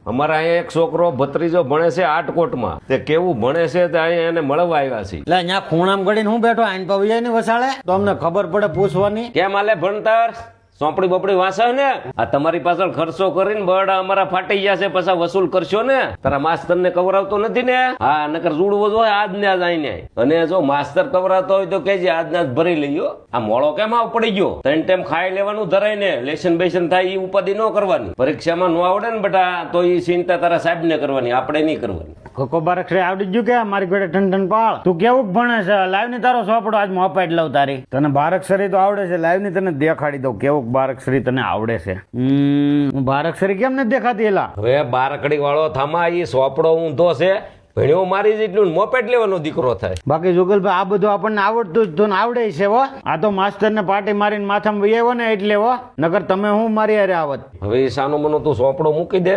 અમારા અહીંયા એક છોકરો ભત્રીજો ભણે છે આટકોટમાં. તે કેવું ભણે છે તે અહીંયા એને મળવા આવ્યા છે. એટલે અહીંયા ખૂણામ ગળીને હું બેઠો આઈન પવિયા ની વસાડે તો અમને ખબર પડે પૂછવાની. કેમ હાલે ભણતર? સોંપડી બપડી વાંચે ને? આ તમારી પાછળ ખર્ચો કરીને બરડા અમારા ફાટી ગયા છે, પછી વસૂલ કરશો ને? તારા માસ્તર ને કવરાવતો નથી ને? હા, નકર જોડવો જોઈએ આજ ને આજ આઈને. અને જો માસ્તર કવરાતો હોય તો કેજે આજ ને આજ ભરી લઈયો. આ મોળો કેમ આવ પડી ગયો? 3 ટાઈમ ખાઈ લેવાનું ધરાય ને, લેશન બેશન થાય એ ઉપાધિ ન કરવાની. પરીક્ષામાં ન આવડે ને બેટા તો એ ચિંતા તારા સાહેબ ને કરવાની, આપણે નહીં કરવાની. કોકો બારક્ષરે આવડી ગયું કે મારી ઘોડે ટન પાળ? તું કેવું ભણે છે? લાઈવ ની તારો સોપડો આજ મોપાઈ લઉં તારી. તને બારક્ષરી તો આવડે છે, લાઈવ ની તને દેખાડી દઉં કેવું બારક્ષરી તને આવડે છે. બારક્ષરી કેમ નથી દેખાતી? એલા હવે બારકડી વાળો થામા, એ સોપડો ઊંધો છે, ભણ્યો મારી જેટલું મોપેટ લેવાનો દીકરો થાય. બાકી જુગલભાઈ આ બધું આપણને આવડતું જ તો આવડે છે હો. આ તો માસ્ટર ને પાટી મારીને માથામાં વૈયાવો ને એટલે હો, નકર તમે હું મારી હારે આવત. હવે સાનું મનો તું સોપડો મૂકી દે.